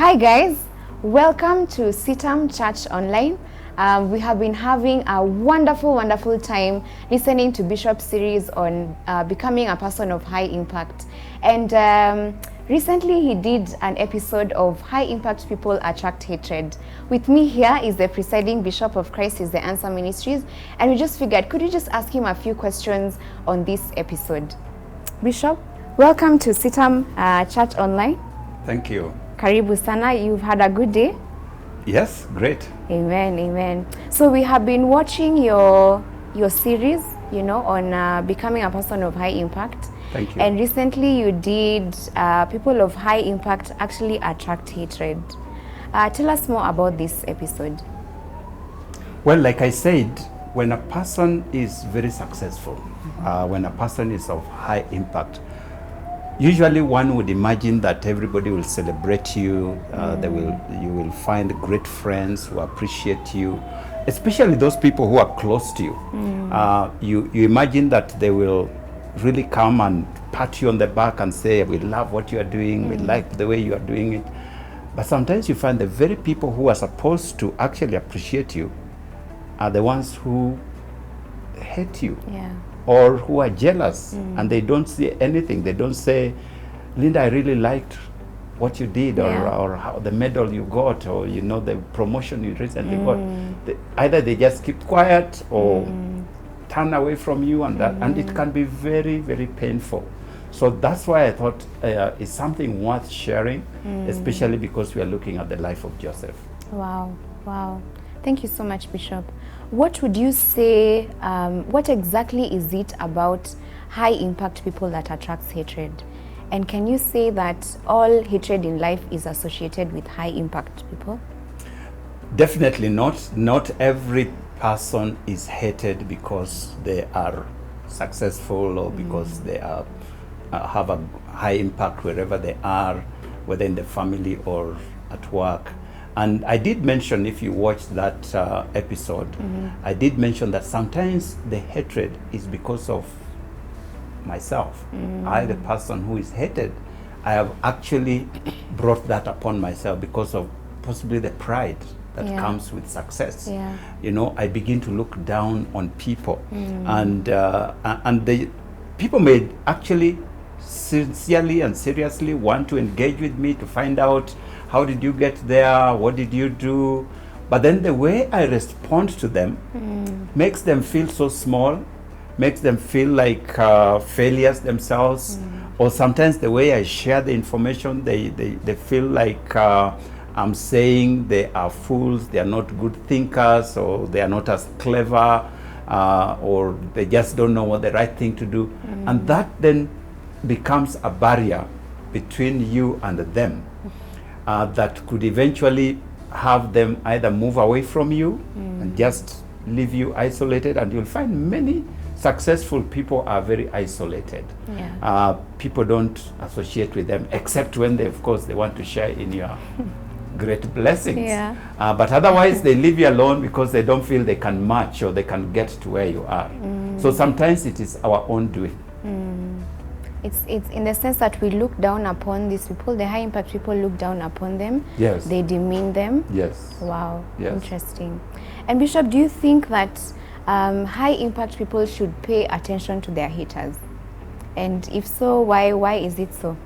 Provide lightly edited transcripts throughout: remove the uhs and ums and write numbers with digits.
Hi guys, welcome to CITAM Church Online. We have been having a wonderful time listening to Bishop's series on becoming a person of high impact. And recently he did an episode of High Impact People Attract Hatred. With me here is the presiding Bishop of Christ is the Answer Ministries, and we just figured, could you just ask him a few questions on this episode? Bishop, welcome to CITAM Church Online. Thank you. Karibu sana, you've had a good day? Yes, great. Amen. So we have been watching your series, on becoming a person of high impact. Thank you. And recently you did people of high impact actually attract hatred. Tell us more about this episode. Well, like I said, when a person is very successful, when a person is of high impact, usually one would imagine that everybody will celebrate you, you will find great friends who appreciate you, especially those people who are close to you. You imagine that they will really come and pat you on the back and say, we love what you are doing, we like the way you are doing it. But sometimes you find the very people who are supposed to actually appreciate you are the ones who hate you. Yeah. Or who are jealous and they don't see anything. They don't say, Linda, I really liked what you did, or how the medal you got, or the promotion you recently got. Either they just keep quiet or turn away from you, and it can be very, very painful. So that's why I thought it's something worth sharing, especially because we are looking at the life of Joseph. Wow. Thank you so much, Bishop. What would you say, what exactly is it about high impact people that attracts hatred? And can you say that all hatred in life is associated with high impact people? Definitely not. Not every person is hated because they are successful or because they have a high impact wherever they are, whether in the family or at work. And I did mention, if you watched that episode, I did mention that sometimes the hatred is because of myself. I, the person who is hated, I have actually brought that upon myself because of possibly the pride that comes with success. I begin to look down on people, and the people may actually sincerely and seriously want to engage with me to find out, how did you get there? What did you do? But then the way I respond to them makes them feel so small, makes them feel like failures themselves. Or sometimes the way I share the information, they feel like I'm saying they are fools, they are not good thinkers, or they are not as clever, or they just don't know what the right thing to do. And that then becomes a barrier between you and them. That could eventually have them either move away from you and just leave you isolated, and you'll find many successful people are very isolated. People don't associate with them except when they want to share in your great blessings. But otherwise they leave you alone because they don't feel they can match or they can get to where you are. So sometimes it is our own doing. It's in the sense that we look down upon these people, the high impact people look down upon them. Yes. They demean them. Yes. Wow. Yes. Interesting. And Bishop, do you think that high impact people should pay attention to their haters? And if so, why is it so?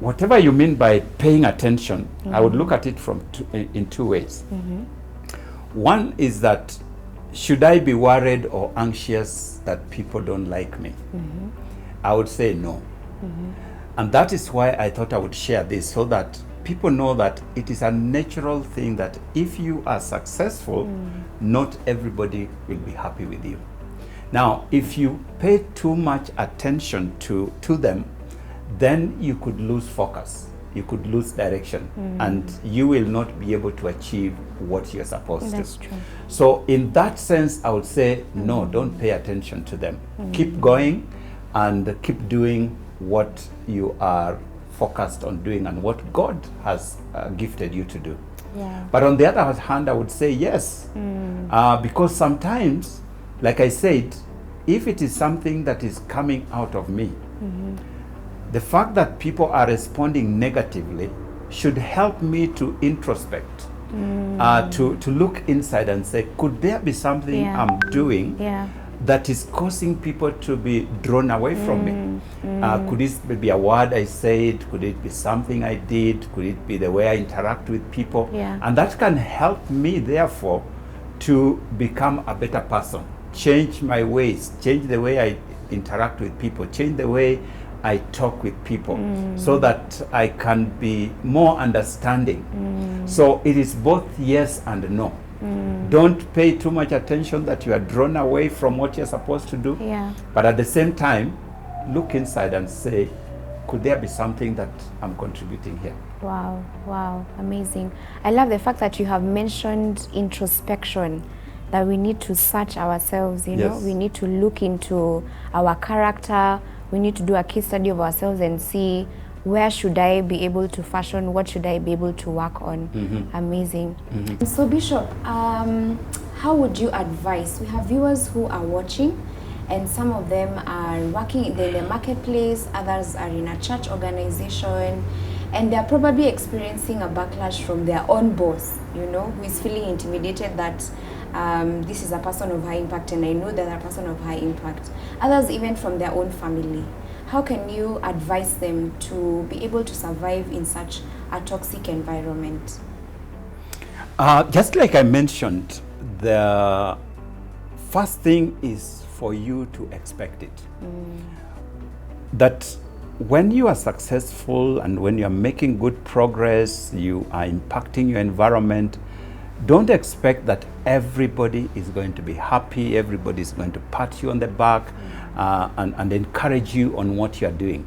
Whatever you mean by paying attention, I would look at it in two ways. One is that, should I be worried or anxious that people don't like me? I would say no. And that is why I thought I would share this, so that people know that it is a natural thing that if you are successful, not everybody will be happy with you. Now, if you pay too much attention to them, then you could lose focus. You could lose direction, and you will not be able to achieve what you're supposed to. That's true. So in that sense, I would say, no, don't pay attention to them. Keep going and keep doing what you are focused on doing and what God has gifted you to do. But on the other hand, I would say yes, because sometimes, like I said, if it is something that is coming out of me, the fact that people are responding negatively should help me to introspect, to look inside and say, could there be something I'm doing that is causing people to be drawn away from me? Could it be a word I said? Could it be something I did? Could it be the way I interact with people? And that can help me, therefore, to become a better person, change my ways, change the way I interact with people, change the way I talk with people, so that I can be more understanding. So it is both yes and no. Don't pay too much attention that you are drawn away from what you're supposed to do. But at the same time, look inside and say, could there be something that I'm contributing here? Wow, wow, amazing. I love the fact that you have mentioned introspection, that we need to search ourselves, you know, we need to look into our character, we need to do a case study of ourselves and see, where should I be able to fashion, what should I be able to work on? Amazing. So Bishop, how would you advise? We have viewers who are watching, and some of them are working in the marketplace, others are in a church organization, and they're probably experiencing a backlash from their own boss, you know, who is feeling intimidated that this is a person of high impact and I know they're a person of high impact. Others even from their own family. How can you advise them to be able to survive in such a toxic environment? Just like I mentioned, the first thing is for you to expect it. That when you are successful and when you are making good progress, you are impacting your environment, don't expect that everybody is going to be happy, everybody is going to pat you on the back and encourage you on what you are doing.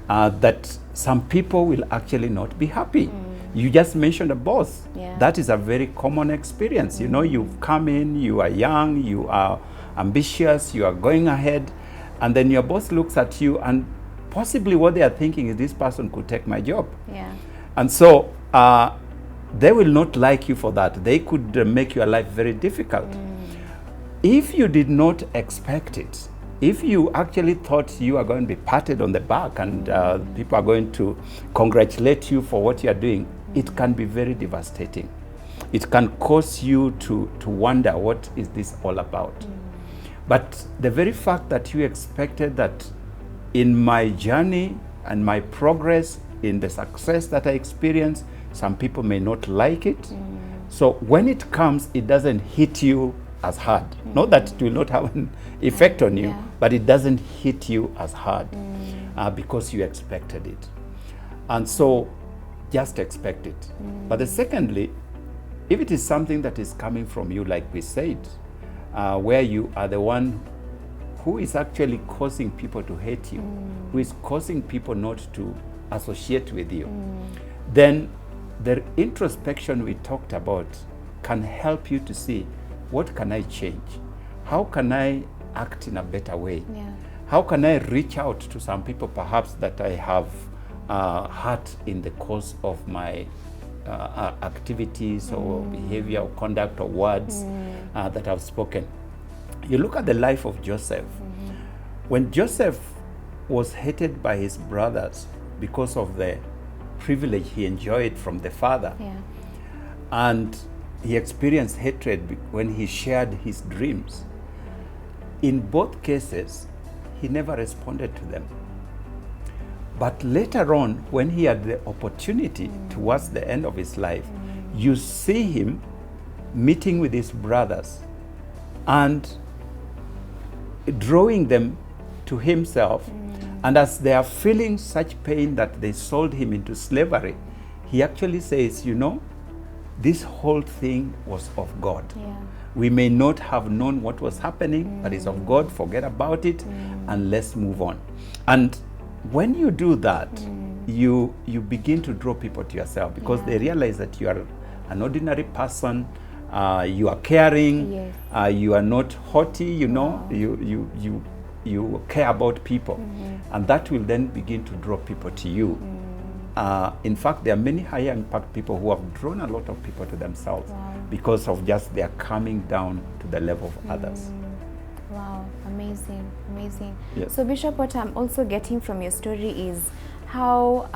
That some people will actually not be happy. You just mentioned a boss. That is a very common experience. You know, you've come in, you are young, you are ambitious, you are going ahead, and then your boss looks at you and possibly what they are thinking is, this person could take my job. And so they will not like you for that. They could make your life very difficult. If you did not expect it, if you actually thought you are going to be patted on the back and people are going to congratulate you for what you are doing, it can be very devastating. It can cause you to wonder, what is this all about? But the very fact that you expected that in my journey and my progress, in the success that I experience, some people may not like it. So when it comes, it doesn't hit you as hard. Not that it will not have an effect on you, but it doesn't hit you as hard because you expected it. And so just expect it. But secondly, if it is something that is coming from you, like we said, where you are the one who is actually causing people to hate you, who is causing people not to associate with you, then the introspection we talked about can help you to see, what can I change? How can I act in a better way? How can I reach out to some people perhaps that I have hurt in the course of my activities or behavior or conduct or words that I've spoken? You look at the life of Joseph. When Joseph was hated by his brothers because of the privilege he enjoyed from the father, and he experienced hatred when he shared his dreams, in both cases, he never responded to them. But later on, when he had the opportunity towards the end of his life, you see him meeting with his brothers and drawing them to himself. And as they are feeling such pain that they sold him into slavery, he actually says, you know, this whole thing was of God. We may not have known what was happening, but it's of God. Forget about it and let's move on. And when you do that, you begin to draw people to yourself because they realize that you are an ordinary person, you are caring, you are not haughty, you know, you care about people. And that will then begin to draw people to you. In fact, there are many higher impact people who have drawn a lot of people to themselves because of just their coming down to the level of others. Wow. Wow, amazing, amazing. Yes. So Bishop, what I'm also getting from your story is how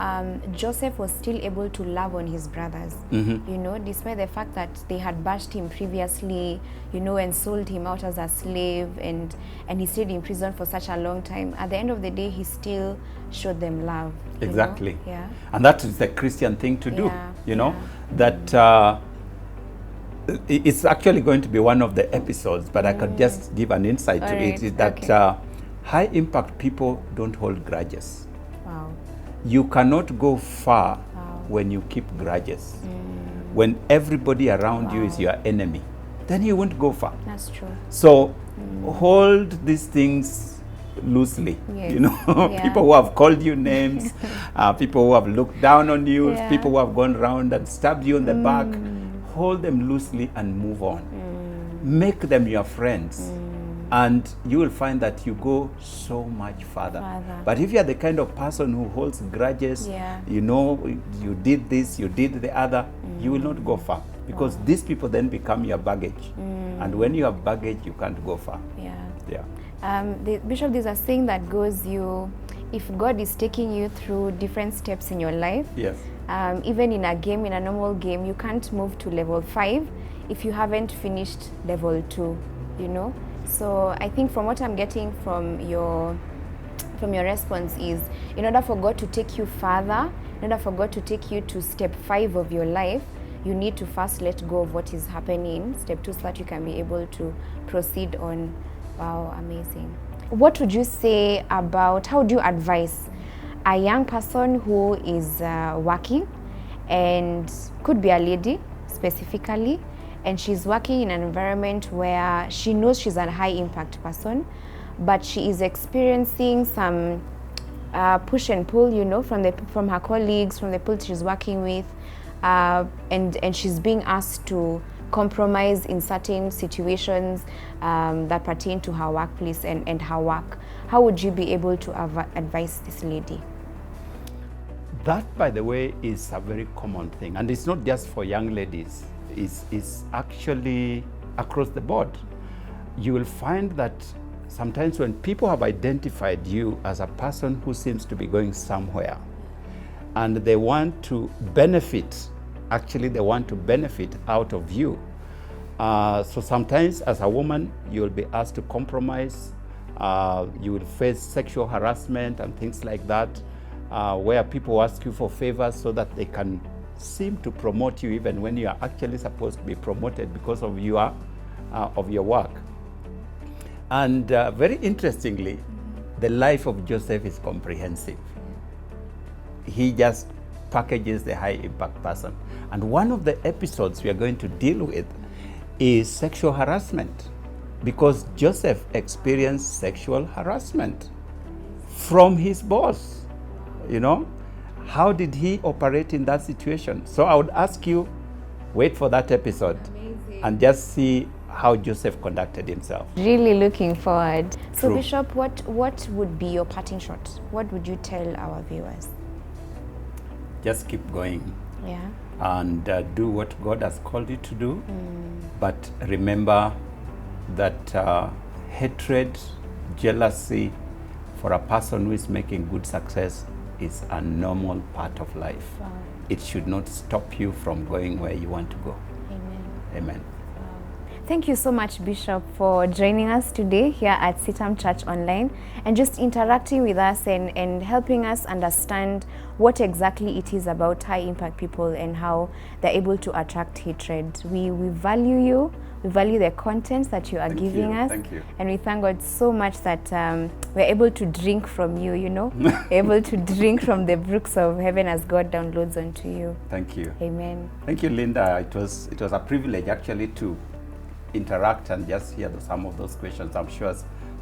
Joseph was still able to love on his brothers, you know, despite the fact that they had bashed him previously, you know, and sold him out as a slave, and he stayed in prison for such a long time. At the end of the day, he still showed them love. you know? Exactly. Yeah. And that is the Christian thing to do, Yeah, you know, yeah. that it's actually going to be one of the episodes, but I could just give an insight to Alright, it, is that okay. high impact people don't hold grudges. Wow. You cannot go far Wow. when you keep grudges. When everybody around you is Wow. your enemy, then you won't go far. That's true. So hold these things loosely. Yes. You know, Yeah. people who have called you names, people who have looked down on you, Yeah. people who have gone around and stabbed you on the back, hold them loosely and move on. Make them your friends. And you will find that you go so much further. But if you are the kind of person who holds grudges, Yeah. you know, you did this, you did the other, you will not go far. Because these people then become your baggage. And when you have baggage, you can't go far. Yeah. Yeah. Bishop, there's a saying that goes, if God is taking you through different steps in your life, Yes. Even in a game, in a normal game, you can't move to level 5 if you haven't finished level 2, you know. So I think from what I'm getting from your response is, in order for God to take you further, in order for God to take you to step 5 of your life, you need to first let go of what is happening, step 2, so that you can be able to proceed on. Wow, amazing. What would you say about, how do you advise a young person who is working, and could be a lady specifically, and she's working in an environment where she knows she's a high impact person, but she is experiencing some push and pull, you know, from her colleagues, from the people she's working with, and she's being asked to compromise in certain situations that pertain to her workplace and her work. How would you be able to advise this lady? That, by the way, is a very common thing. And it's not just for young ladies. It's actually across the board. You will find that sometimes when people have identified you as a person who seems to be going somewhere, and they want to benefit, actually they want to benefit out of you. So sometimes as a woman, you will be asked to compromise. You will face sexual harassment and things like that, where people ask you for favors so that they can seem to promote you even when you are actually supposed to be promoted because of your work. And very interestingly, the life of Joseph is comprehensive. He just packages the high impact person. And one of the episodes we are going to deal with is sexual harassment, because Joseph experienced sexual harassment from his boss. You know, how did he operate in that situation? So I would ask you, wait for that episode. Amazing. And just see how Joseph conducted himself. Really looking forward. So True. Bishop, what would be your parting shot? What would you tell our viewers? Just keep going. Yeah. And do what God has called you to do. But remember that hatred, jealousy for a person who is making good success is a normal part of life. Wow. It should not stop you from going where you want to go. Amen. Amen. Thank you so much, Bishop, for joining us today here at CITAM Church Online and just interacting with us and helping us understand what exactly it is about high impact people and how they're able to attract hatred. We value you. We value the content that you are giving us. Thank you. And we thank God so much that we're able to drink from you, you know. We're able to drink from the brooks of heaven as God downloads onto you. Thank you. Amen. Thank you, Linda. It was a privilege actually to interact and just hear some of those questions. I'm sure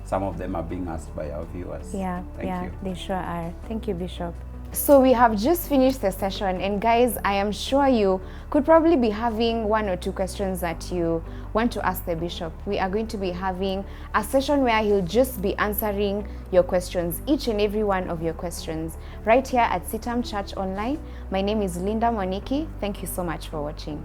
some of them are being asked by our viewers. Yeah, Thank you. They sure are. Thank you, Bishop. So we have just finished the session, and guys, I am sure you could probably be having 1 or 2 questions that you want to ask the Bishop. We are going to be having a session where he'll just be answering your questions, each and every one of your questions, right here at CITAM Church Online. My name is Linda Moniki. Thank you so much for watching.